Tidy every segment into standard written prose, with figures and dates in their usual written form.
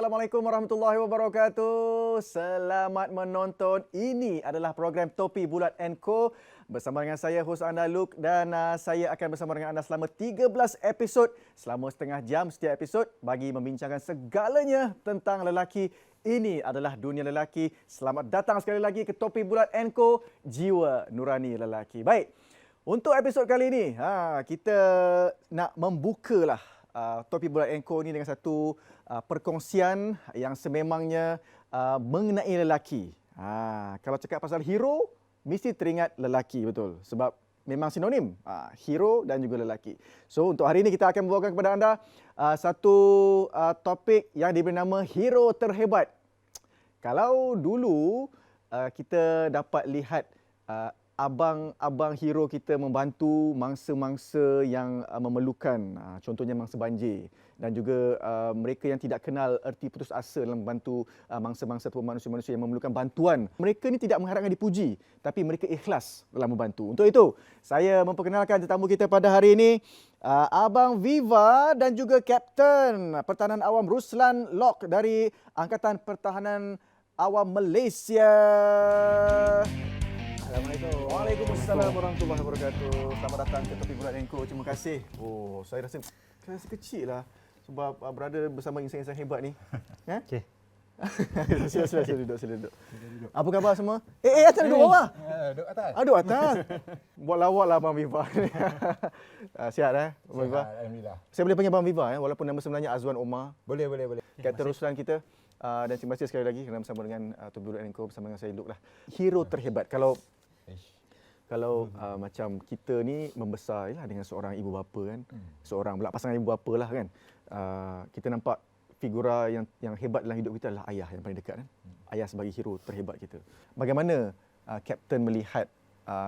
Assalamualaikum warahmatullahi wabarakatuh. Selamat menonton. Ini adalah program Topi Bulat & Co. Bersama dengan saya, hos anda Luke, dan saya akan bersama dengan anda selama 13 episod, selama setengah jam setiap episod bagi membincangkan segalanya tentang lelaki. Ini adalah dunia lelaki. Selamat datang sekali lagi ke Topi Bulat & Co, jiwa nurani lelaki. Baik, untuk episod kali ini, kita nak membukalah Topi Bulat & Co ni dengan satu perkongsian yang sememangnya mengenai lelaki. Kalau cakap pasal hero, mesti teringat lelaki, betul. Sebab memang sinonim, hero dan juga lelaki. So, untuk hari ini kita akan membawakan kepada anda satu topik yang diberi nama hero terhebat. Kalau dulu kita dapat lihat abang-abang hero kita membantu mangsa-mangsa yang memerlukan, contohnya mangsa banjir, dan juga mereka yang tidak kenal erti putus asa dalam membantu mangsa-mangsa atau manusia-manusia yang memerlukan bantuan. Mereka ni tidak mengharapkan dipuji, tapi mereka ikhlas dalam membantu. Untuk itu, saya memperkenalkan tetamu kita pada hari ini, Abang Viva dan juga Kapten Pertahanan Awam Ruslan Lock dari Angkatan Pertahanan Awam Malaysia. Assalamualaikum. Waalaikumsalam warahmatullahi wabarakatuh. Selamat datang ke Topi Bulat & Co. Terima kasih. Saya rasa kecil lah sebab berada bersama insan-insan hebat ni. Okey. Sila duduk. Apa khabar semua? Atas duduk bawah. Duduk atas. Duduk atas. Buat lawak lah Abang Viva. Sihat Abang Viva? Alhamdulillah. Saya boleh panggil Abang Viva walaupun nama sebenarnya Azwan Omar. Boleh. Kapten Ruslan kita. Dan terima kasih sekali lagi kerana bersama dengan Topi Bulat & Co, bersama dengan saya Luke lah. Hero terhebat. Kalau macam kita ni membesar dengan seorang ibu bapa kan, seorang pula pasangan ibu bapa lah kan, kita nampak figura yang hebat dalam hidup kita adalah ayah yang paling dekat kan. Ayah sebagai hero terhebat kita. Bagaimana Kapten melihat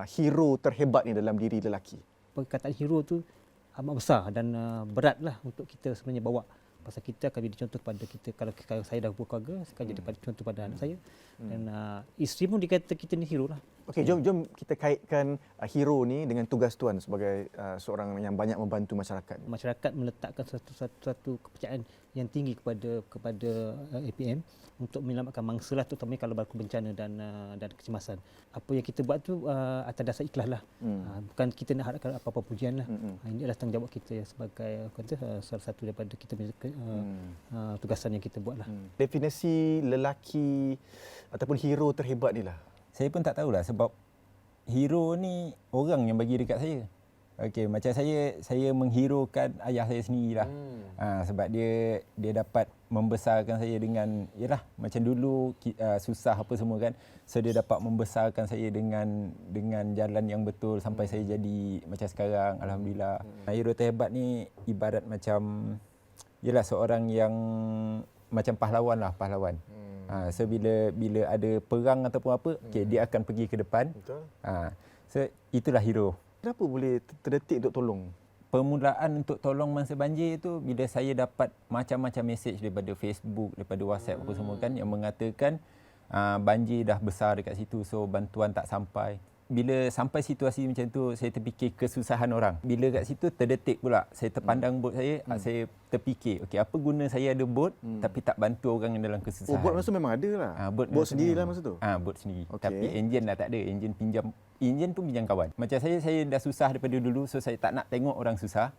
hero terhebat ni dalam diri lelaki? Perkataan hero tu amat besar dan beratlah untuk kita sebenarnya bawa. Pasal kita akan jadi contoh kepada kita. Kalau saya dah berkeluarga, saya akan jadi contoh pada anak saya. Dan isteri pun dikata kita ni hero lah. Okey, jom kita kaitkan hero ni dengan tugas tuan sebagai seorang yang banyak membantu masyarakat. Masyarakat meletakkan satu kepercayaan yang tinggi kepada APM untuk menyelamatkan mangsa lah, terutamanya kalau berlaku bencana dan kecemasan. Apa yang kita buat tu atas dasar ikhlas lah. Bukan kita nak harapkan apa-apa pujian lah. Ini adalah tanggungjawab kita sebagai salah satu daripada kita tugasan yang kita buat lah. Definisi lelaki ataupun hero terhebat ni lah. Saya pun tak tahulah sebab hero ni orang yang bagi dekat saya. Okey, macam saya menghirokan ayah saya sendirilah. Sebab dia dapat membesarkan saya dengan macam dulu susah apa semua kan. So dia dapat membesarkan saya dengan jalan yang betul sampai saya jadi macam sekarang, alhamdulillah. Hero terhebat ni ibarat macam seorang yang macam pahlawan. So bila ada perang ataupun apa, dia akan pergi ke depan. Betul. So itulah hero. Kenapa boleh terdetik untuk tolong? Permulaan untuk tolong mangsa banjir itu bila saya dapat macam-macam mesej daripada Facebook, daripada WhatsApp apa semua kan yang mengatakan banjir dah besar dekat situ, so bantuan tak sampai. Bila sampai situasi macam tu, saya terfikir kesusahan orang. Bila kat situ terdetik pula, saya terpandang bot saya, saya terfikir, okey, apa guna saya ada bot tapi tak bantu orang yang dalam kesusahan. Bot masa memang ada lah. Bot sendirilah masa tu. Bot sendiri. Okay. Tapi enjin dah tak ada, enjin pun pinjam kawan. Macam saya dah susah daripada dulu, so saya tak nak tengok orang susah.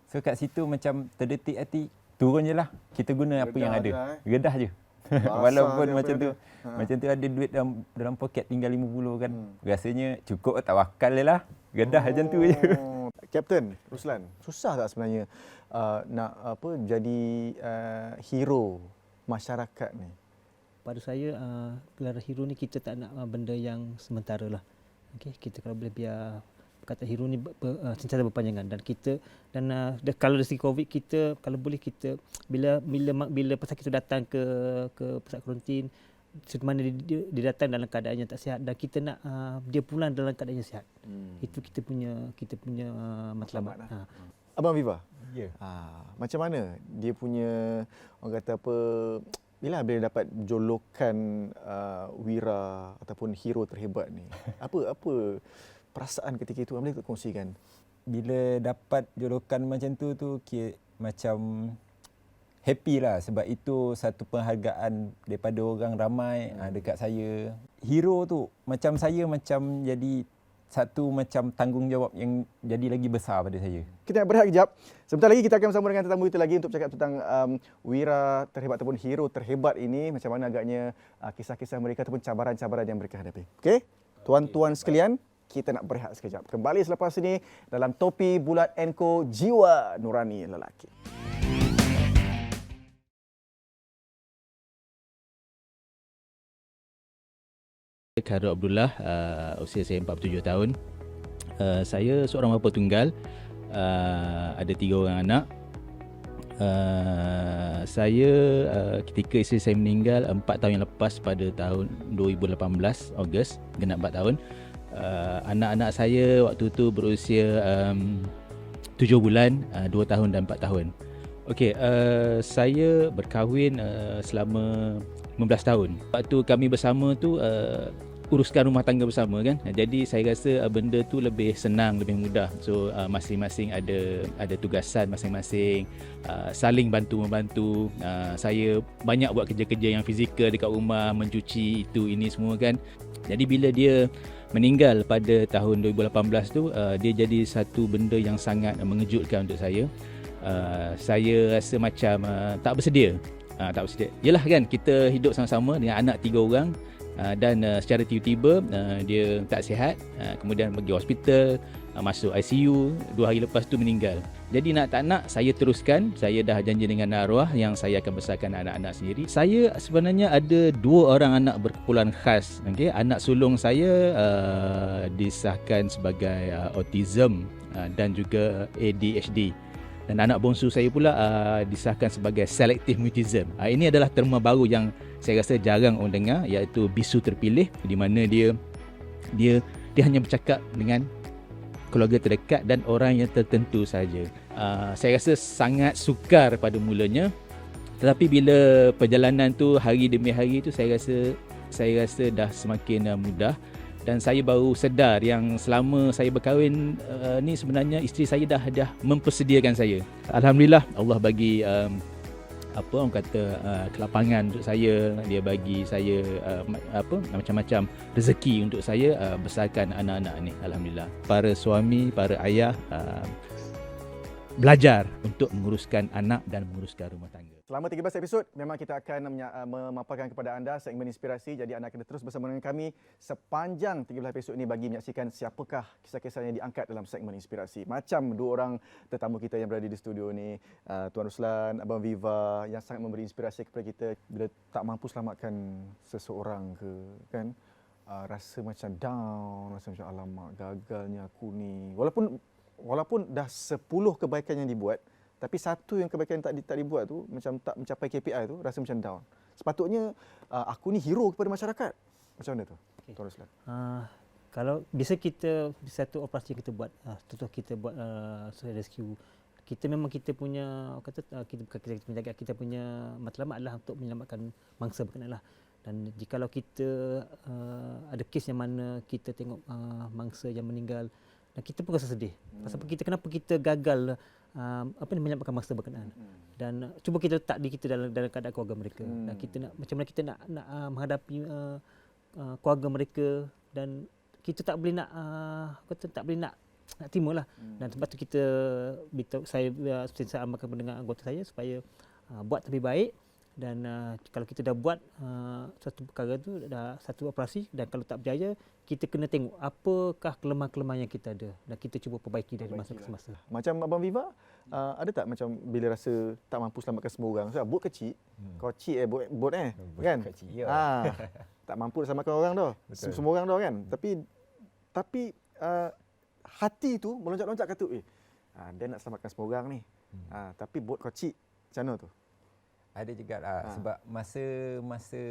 So kat situ macam terdetik hati, turun je lah. Kita guna apa yang ada. Gedah je. Walaupun macam tu. Macam tu ada duit dalam poket tinggal 50 kan. Rasanya cukup, tawakal je lah. Gedah macam tu je. Kapten Ruslan, susah tak sebenarnya nak jadi hero masyarakat ni? Pada saya gelar hero ni kita tak nak benda yang sementara lah. Okey, kita kalau boleh biar kata hero ni sentiasa berpanjangan, dan kalau dari segi Covid kita kalau boleh kita bila pesakit itu datang ke pusat kuarantin, mana dia datang dalam keadaan yang tak sihat dan kita nak dia pulang dalam keadaan yang sihat. Itu kita punya matlamat. Abang Viva. Ya. Macam mana dia punya, orang kata apa, bila dapat jolokan wira ataupun hero terhebat ni? Apa perasaan ketika itu? Boleh kongsikan? Bila dapat jolokan macam tu macam happy lah sebab itu satu penghargaan daripada orang ramai dekat saya. Hero tu macam saya macam jadi satu macam tanggungjawab yang jadi lagi besar pada saya. Kita nak berehat kejap. Sebentar lagi kita akan bersama dengan tetamu kita lagi untuk bercakap tentang wira terhebat ataupun hero terhebat ini. Macam mana agaknya kisah-kisah mereka ataupun cabaran-cabaran yang mereka hadapi. Okey? Tuan-tuan sekalian, kita nak berehat sekejap. Kembali selepas ini dalam Topi Bulat Co Jiwa Nurani Lelaki. Khairul Abdullah, usia saya 47 tahun. Saya seorang bapa tunggal, ada 3 orang anak. Saya ketika isteri saya meninggal 4 tahun yang lepas pada tahun 2018 Ogos, genap 4 tahun. Anak-anak saya waktu tu berusia 7 bulan, 2 tahun dan 4 tahun. Okey, saya berkahwin selama 15 tahun. Waktu kami bersama tu uruskan rumah tangga bersama kan. Jadi saya rasa benda tu lebih senang, lebih mudah. So masing-masing ada tugasan masing-masing, saling bantu-membantu. Saya banyak buat kerja-kerja yang fizikal dekat rumah, mencuci itu ini semua kan. Jadi bila dia meninggal pada tahun 2018 tu, dia jadi satu benda yang sangat mengejutkan untuk saya. Saya rasa macam tak bersedia. Tak bersedia. Yelah kan, kita hidup sama-sama dengan anak 3 orang dan secara tiba-tiba dia tak sihat, kemudian pergi hospital, masuk ICU, 2 hari lepas tu meninggal. Jadi nak tak nak saya teruskan. Saya dah janji dengan arwah yang saya akan besarkan anak-anak sendiri. Saya sebenarnya ada 2 orang anak berkeperluan khas. Okay? Anak sulung saya disahkan sebagai autism dan juga ADHD. Dan anak bongsu saya pula disahkan sebagai selective mutism. Ini adalah terma baru yang saya rasa jarang orang dengar, iaitu bisu terpilih, di mana dia hanya bercakap dengan keluarga terdekat dan orang yang tertentu saja. Saya rasa sangat sukar pada mulanya, tetapi bila perjalanan tu hari demi hari tu saya rasa dah semakin mudah. Dan saya baru sedar yang selama saya berkahwin ni sebenarnya isteri saya dah mempersediakan saya. Alhamdulillah Allah bagi orang kata kelapangan untuk saya. Dia bagi saya macam-macam rezeki untuk saya besarkan anak-anak ni. Alhamdulillah. Para suami, para ayah belajar untuk menguruskan anak dan menguruskan rumah tangga. Selama 13 episod, memang kita akan memaparkan kepada anda segmen inspirasi. Jadi anda kena terus bersama dengan kami sepanjang 13 episod ini bagi menyaksikan siapakah kisah-kisah yang diangkat dalam segmen inspirasi. Macam 2 orang tetamu kita yang berada di studio ni, Tuan Ruslan, Abang Viva, yang sangat memberi inspirasi kepada kita bila tak mampu selamatkan seseorang ke, kan? Rasa macam down, rasa macam alamak gagalnya aku ni. Walaupun dah 10 kebaikan yang dibuat, tapi satu yang kebaikan tak dibuat tu, macam tak mencapai KPI tu, rasa macam down. Sepatutnya aku ni hero kepada masyarakat. Macam mana tu? Okay. Tuan Ruslan. Kalau biasa kita satu operasi kita buat, contoh kita buat rescue, kita memang kita punya kita punya matlamat adalah untuk menyelamatkan mangsa berkenaan lah. Dan jikalau kita ada kes yang mana kita tengok mangsa yang meninggal, dan kita pun rasa sedih. Pasal kenapa kita gagal menyelamatkan mangsa berkenaan. Dan cuba kita letak diri kita dalam keadaan keluarga mereka. Dan kita nak macam mana kita nak menghadapi keluarga mereka, dan kita tak boleh nak nak timalah. Dan sebab tu saya amalkan dengan anggota saya supaya buat lebih baik. Dan kalau kita dah buat satu perkara tu, dah satu operasi, dan kalau tak berjaya, kita kena tengok apakah kelemahan-kelemahan yang kita ada dan kita cuba perbaiki dari masa ke masa. Macam Abang Viva, ada tak macam bila rasa tak mampu selamatkan semua orang? Sebab bot kecil, bot kan? Kecil, ya. Tak mampu selamatkan orang dah. Semua orang dah kan. Tapi hati tu meloncat-loncat kata, dia nak selamatkan semua orang ni. Tapi bot kecil, macam mana tu? Ada juga lah. Sebab masa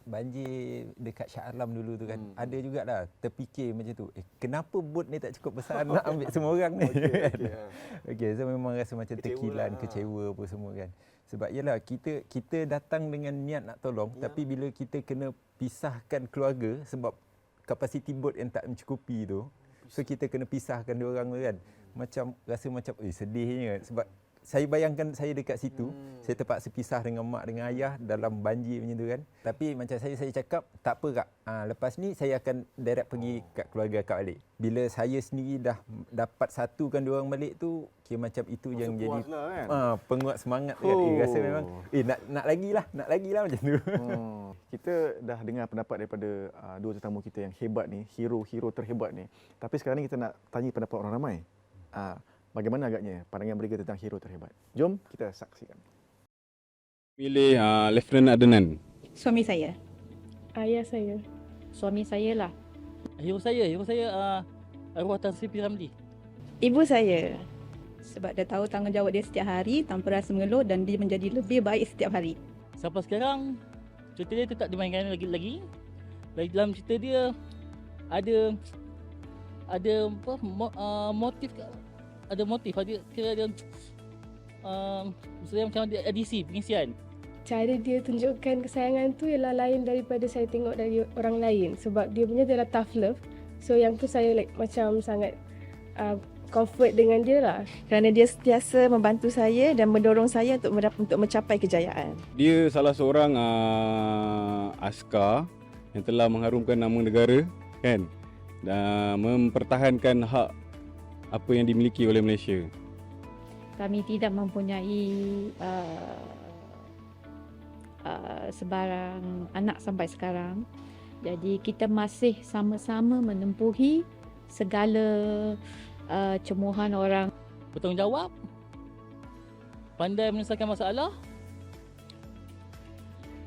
banjir dekat Shah Alam dulu tu kan, ada juga lah terfikir macam tu, kenapa bot ni tak cukup besar nak ambil semua orang ni. Okay, so memang rasa macam terkilan, kecewa apa semua kan. Sebab yalah, kita datang dengan niat nak tolong, tapi bila kita kena pisahkan keluarga sebab kapasiti bot yang tak mencukupi tu, so kita kena pisahkan dia orang tu kan. Macam rasa macam sedihnya, sebab saya bayangkan saya dekat situ, saya terpaksa pisah dengan mak dengan ayah dalam banjir macam tu kan. Tapi macam saya cakap, tak apa kak, lepas ni saya akan direct pergi kat keluarga akak balik. Bila saya sendiri dah dapat satukan diorang balik tu, kira macam itu yang menjadi puas lah kan? penguat semangat kan. Rasa memang nak lagi lah macam tu. Kita dah dengar pendapat daripada dua tetamu kita yang hebat ni, hero terhebat ni. Tapi sekarang ni kita nak tanya pendapat orang ramai. Bagaimana agaknya pandangan mereka tentang hero terhebat? Jom kita saksikan. Pilih Lieutenant Adnan. Suami saya. Ayah saya. Suami saya lah. Hero saya arwah Tan Sri P. Ramli. Ibu saya. Sebab dia tahu tanggungjawab dia setiap hari tanpa rasa mengeluh dan dia menjadi lebih baik setiap hari. Sampai sekarang cerita dia tu tak dimainkan lagi. Lagi dalam cerita dia ada apa motif, kira ada misalnya macam ada edisi pengisian. Cara dia tunjukkan kesayangan tu ialah lain daripada saya tengok dari orang lain. Sebab dia punya adalah tough love. So yang tu saya macam sangat comfort dengan dia lah. Kerana dia sentiasa membantu saya dan mendorong saya untuk mencapai kejayaan. Dia salah seorang askar yang telah mengharumkan nama negara kan, dan mempertahankan hak apa yang dimiliki oleh Malaysia. Kami tidak mempunyai sebarang anak sampai sekarang. Jadi kita masih sama-sama menempuhi segala cemuhan orang. Bertanggungjawab, pandai menyelesaikan masalah,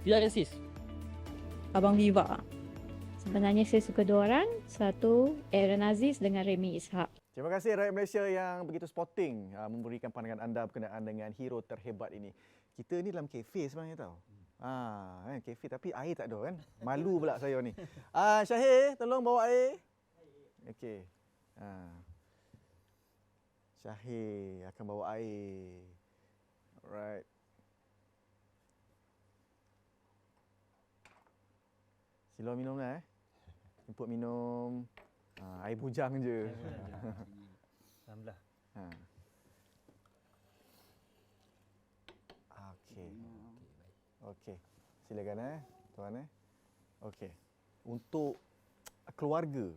tidak resis. Abang Viva. Sebenarnya saya suka dua orang. Satu, Aaron Aziz dengan Remy Ishak. Terima kasih rakyat Malaysia yang begitu sporting memberikan pandangan anda berkenaan dengan hero terhebat ini. Kita ni dalam kafe sebenarnya tau. Kafe tapi air tak ada kan. Malu pula saya ni. Syahir, tolong bawa air. Okey. Syahir akan bawa air. Alright. Sila minum lah Jemput minum. Air bujang je. Alhamdulillah. Okey. Silakan tuan Okey. Untuk keluarga.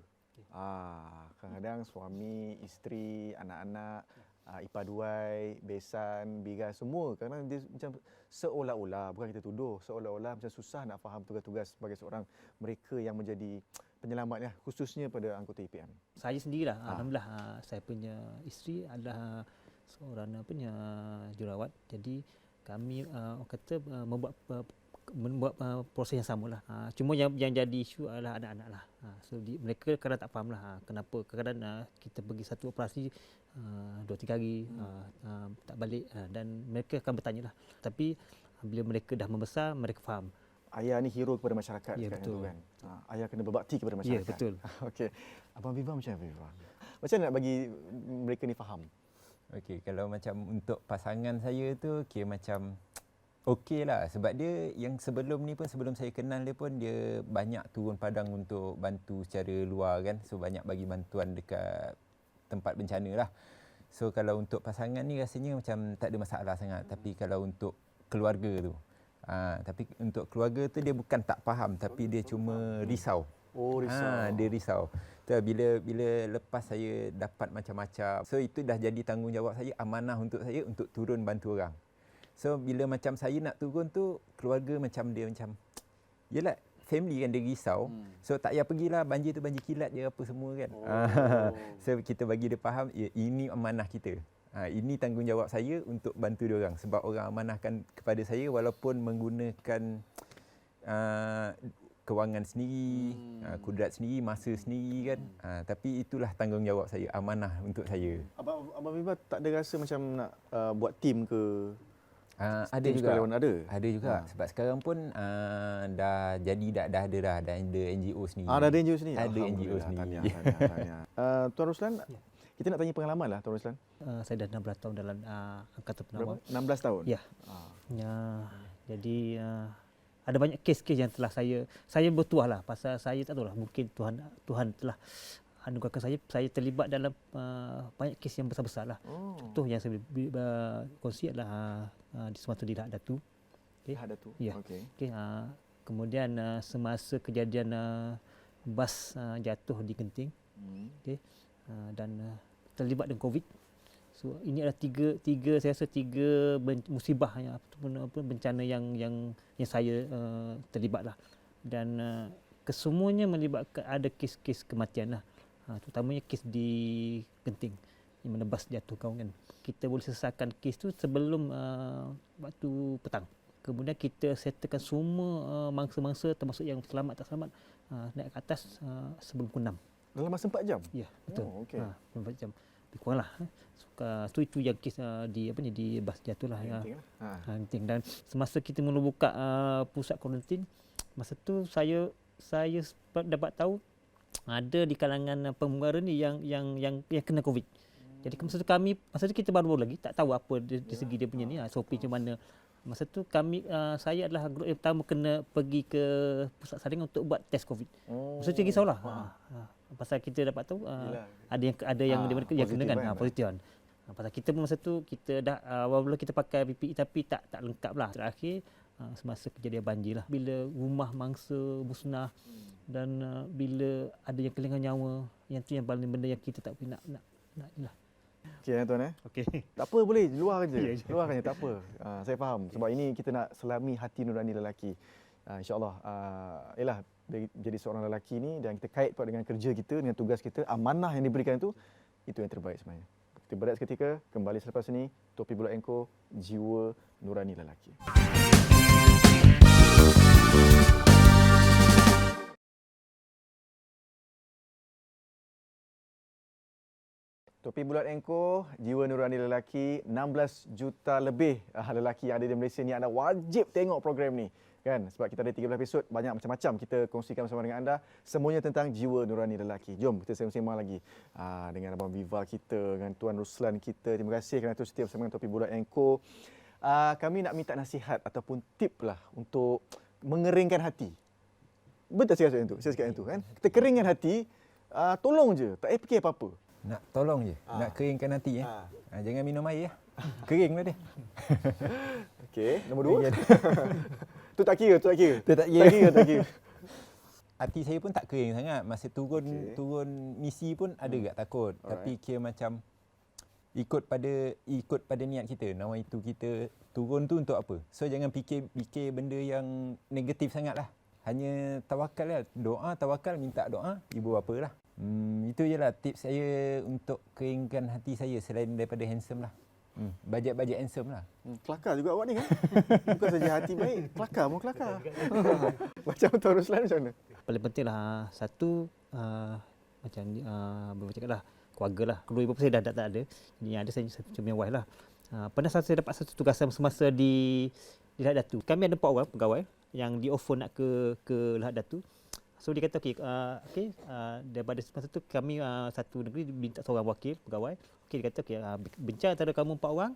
Kadang-kadang suami, isteri, anak-anak, ipaduai, besan, bigas semua kadang dia macam seolah-olah, bukan kita tuduh, seolah-olah macam susah nak faham tugas-tugas sebagai seorang mereka yang menjadi penyelamat khususnya pada anggota IPM. Saya sendirilah, alhamdulillah, saya punya isteri adalah seorang jurawat. Jadi kami membuat proses yang samalah. Cuma yang jadi isu adalah anak-anak lah. So mereka kadang tak faham lah kenapa kadang kita pergi satu operasi 2-3 hari tak balik, dan mereka akan bertanya lah. Tapi bila mereka dah membesar, mereka faham. Ayah ni hero kepada masyarakat ya, sekarang tu kan. Ayah kena berbakti kepada masyarakat. Ya, betul. Okey. Abang Viva macam apa Viva? Macam nak bagi mereka ni faham? Okey, kalau macam untuk pasangan saya tu kira macam okey lah, sebab dia yang sebelum ni pun, sebelum saya kenal dia pun, dia banyak turun padang untuk bantu secara luar kan. So banyak bagi bantuan dekat tempat bencana lah. So kalau untuk pasangan ni rasanya macam tak ada masalah sangat. Tapi kalau untuk keluarga tu, tapi untuk keluarga tu dia bukan tak faham, tapi dia cuma risau. Oh, risau. Dia risau. Bila lepas saya dapat macam-macam, so itu dah jadi tanggungjawab saya, amanah untuk saya untuk turun bantu orang. So bila macam saya nak turun tu, keluarga macam dia macam, yelah family kan, dia risau. So tak payah pergilah, banjir tu banjir kilat je apa semua kan. So kita bagi dia faham, ini amanah kita. Ini tanggungjawab saya untuk bantu dia orang, sebab orang amanahkan kepada saya walaupun menggunakan kewangan sendiri, kudrat sendiri, masa sendiri kan. Tapi itulah tanggungjawab saya, amanah untuk saya. Abang Viva tak ada rasa macam nak buat tim ke? Ada juga. Ada juga. Sebab sekarang pun dah jadi, dah ada NGO sendiri. Dah ada NGO sendiri? Ada NGO sendiri. Tahniah. Tuan Ruslan, kita nak tanya pengalaman lah Tuan Ruslan. Saya dah 16 tahun dalam Angkatan Penawar. 16 tahun? Ya. Jadi ada banyak kes-kes yang telah saya bertuah lah, pasal saya tak tahu lah, mungkin Tuhan telah anugerahkan saya terlibat dalam banyak kes yang besar-besar lah. Contoh yang saya kongsi adalah di Sumatera di Lahad Datu. Lahad Datu. Ya. Okey. Kemudian semasa kejadian bas jatuh di Genting, dan terlibat dengan COVID. So ini adalah tiga saya rasa tiga musibah ataupun bencana yang saya terlibat lah. Dan kesemuanya melibatkan ada kes-kes kematian lah. Terutamanya kes di Genting yang mana bas jatuh kan. Kita boleh selesaikan kes tu sebelum waktu petang. Kemudian kita settlekan semua mangsa-mangsa termasuk yang selamat tak selamat naik ke atas sebelum pukul 6. Dalam masa 4 jam? Ya, betul. Oh, okey. 4 jam. Lebih kuranglah. Itu yang kes di bas jatuh lah. Genting. Dan semasa kita mula buka pusat kuarantin, masa tu saya dapat tahu ada di kalangan pemugara ni yang kena COVID. Jadi masa tu kita baru lagi tak tahu apa dari segi dia punya ni SOP macam mana. Masa tu saya adalah grup yang pertama kena pergi ke pusat saringan untuk buat test COVID. Masa tu risaulah. Pasal kita dapat tahu ada yang yang kena kan positif kan. Pasal kita pun masa tu kita dah awal-awal kita pakai PPE tapi tak lengkap lah. Terakhir semasa kejadian banjir lah. Bila rumah mangsa musnah dan bila ada yang kehilangan nyawa, yang tu yang paling benda yang kita tak boleh nak lah. Okey tuan Okey. Tak apa, boleh luar je. Luar je tak apa. Saya faham sebab ini kita nak selami hati nurani lelaki. InsyaAllah ialah jadi seorang lelaki ni dan kita kait dengan kerja kita, dengan tugas kita, amanah yang diberikan itu yang terbaik sebenarnya. Kita berehat seketika, kembali selepas ini Topi Bulat & Co, jiwa nurani lelaki. Topi Bulat & Co, jiwa nurani lelaki, 16 juta lebih lelaki yang ada di Malaysia ni. Anda wajib tengok program ni. Kan? Sebab kita ada 13 episod, banyak macam-macam kita kongsikan bersama dengan anda. Semuanya tentang jiwa nurani lelaki. Jom kita sembang lagi dengan Abang Viva kita, dengan Tuan Ruslan kita. Terima kasih kerana terus setia bersama dengan Topi Bulat & Co. Kami nak minta nasihat ataupun tip lah untuk mengeringkan hati. Betul saya cakap itu? Saya cakap itu kan? Kita keringkan hati, tolong je, tak payah fikir apa-apa. Nak tolong je, nak keringkan hati jangan minum air keringlah dia. Okey, nombor 2. Tu tak kira. Tak kira. Hati saya pun tak kering sangat. Masa turun misi pun ada agak takut. Tapi kira macam ikut pada niat kita. Nama itu kita turun tu untuk apa? So jangan fikir benda yang negatif sangatlah. Hanya tawakal lah. Doa, tawakal, minta doa, ibu bapa lah. Itu je lah tips saya untuk keringkan hati saya selain daripada handsome lah. Bajet-bajet handsome lah. Kelakar juga awak ni kan? Bukan saja hati baik, kelakar pun kelakar. Macam Tuan Ruslan macam mana? Paling penting lah satu macam bercakap lah keluarga lah. Kedua ibu saya dah tak ada. Jadi yang ada saya macam yang wife lah. Pernah saya dapat satu tugasan semasa di Lahad Datu. Kami ada 4 orang pegawai yang di offer nak ke Lahad Datu. So dia kata daripada masa tu kami satu negeri minta seorang wakil pegawai. Okey dia kata bincang antara kamu 4 orang.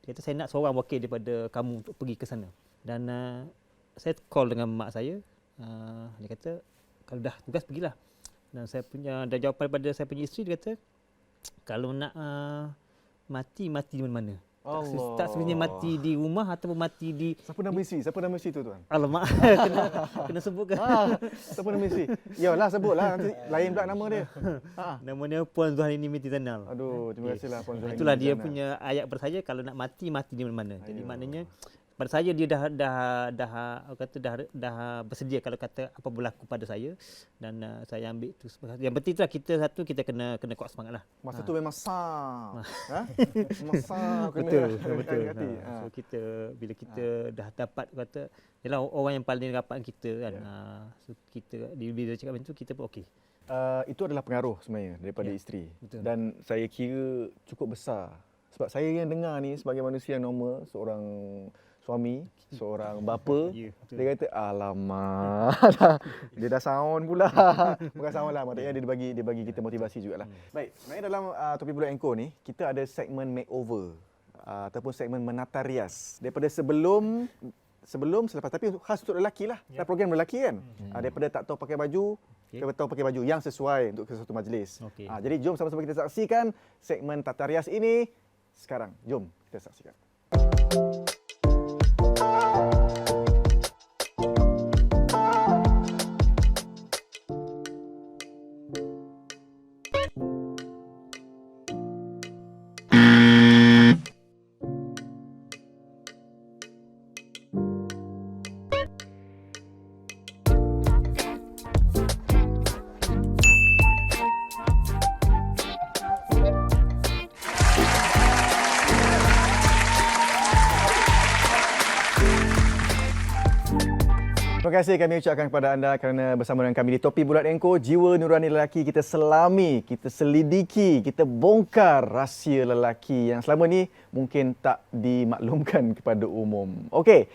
Dia kata saya nak seorang wakil daripada kamu untuk pergi ke sana. Dan saya call dengan mak saya. Dia kata kalau dah tugas pergilah. Dan saya punya jawapan daripada saya punya isteri, dia kata kalau nak mati di mana-mana. Tak sebenarnya mati di rumah ataupun mati di... Siapa nama isteri? Siapa nama isteri tu tuan? Alamak, kena sebut ke? Siapa nama isteri? Yalah sebutlah, nanti lain pula nama dia. Nama dia Puan Zuharini binti Zainal. Aduh, terima kasihlah Puan Zuharini. Itulah dia punya ayat pada saya, kalau nak mati di mana-mana. Jadi maknanya pada saya dia dah bersedia kalau kata apa berlaku pada saya, dan saya ambil tu. Yang penting itulah kita kena kuat semangat lah. Masa tu memang masa kena betul. hati. So bila kita dah dapat kata ialah orang yang paling rapat kita kan. So kita bila cakap macam tu kita pun okey. Itu adalah pengaruh sebenarnya daripada isteri. Betul. Dan saya kira cukup besar. Sebab saya yang dengar ni sebagai manusia yang normal, seorang suami, seorang bapa, dia kata alamak, dia dah sound pula. Bukan sound lah, maksudnya dia bagi kita motivasi jugalah. Baik, sebenarnya dalam Topi Bulat & Co ni, kita ada segmen makeover ataupun segmen menata rias. Daripada sebelum selepas tapi khas untuk lelaki lah. Program lelaki kan. Daripada tak tahu pakai baju, kita tahu pakai baju yang sesuai untuk sesuatu majlis. Jadi jom sama-sama kita saksikan segmen Tata Rias ini sekarang. Jom kita saksikan. Terima kasih kami ucapkan kepada anda kerana bersama dengan kami di Topi Bulat Enko, jiwa nurani lelaki kita selami, kita selidiki, kita bongkar rahsia lelaki yang selama ni mungkin tak dimaklumkan kepada umum. Okey,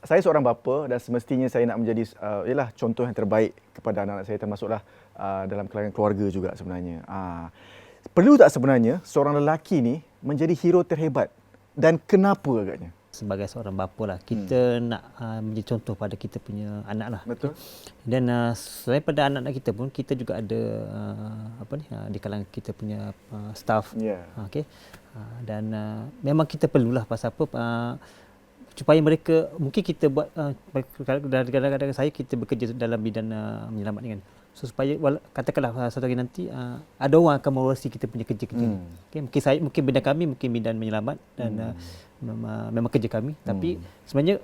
saya seorang bapa dan semestinya saya nak menjadi ialah contoh yang terbaik kepada anak-anak saya, termasuklah dalam kalangan keluarga juga sebenarnya. Perlu tak sebenarnya seorang lelaki ni menjadi hero terhebat dan kenapa agaknya? Sebagai seorang bapa lah, kita nak menjadi contoh pada kita punya anak lah. Betul. Dan selain pada anak-anak kita pun, kita juga ada di kalangan kita punya staff. Okey. Dan memang kita perlulah pasal apa, supaya mereka, mungkin kita buat kadang-kadang saya kita bekerja dalam bidang menyelamat kan. So supaya katakanlah satu hari nanti ada orang akan mengawasi kita punya kerja-kerja ni. Okay, mungkin bidang kami mungkin bidang menyelamat dan memang kerja kami, tapi sebenarnya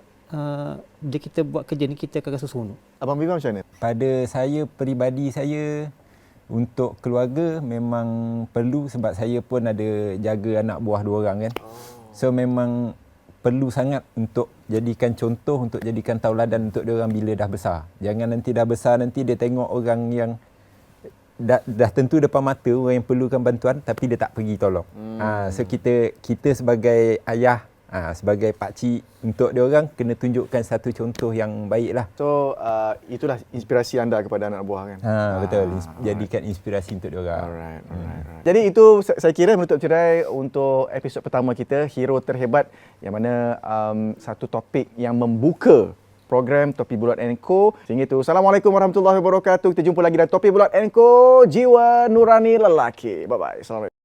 bila kita buat kerja ni kita akan rasa seronok. Abang Bima macam mana? Pada saya peribadi saya, untuk keluarga memang perlu sebab saya pun ada jaga anak buah 2 orang kan. So memang perlu sangat untuk jadikan contoh, untuk jadikan tauladan untuk dia orang bila dah besar. Jangan nanti dah besar nanti dia tengok orang yang dah tentu depan mata orang yang perlukan bantuan tapi dia tak pergi tolong. So kita sebagai ayah, sebagai pakcik untuk dia orang kena tunjukkan satu contoh yang baiklah. So itulah inspirasi anda kepada anak buah kan. Betul, jadikan inspirasi untuk dia orang. Alright. Jadi itu saya kira menutup cerai untuk episod pertama kita, hero terhebat, yang mana satu topik yang membuka program Topi Bulat & Co. Sehingga itu, Assalamualaikum warahmatullahi wabarakatuh. Kita jumpa lagi dalam Topi Bulat & Co, jiwa nurani lelaki. Bye-bye. Assalamualaikum.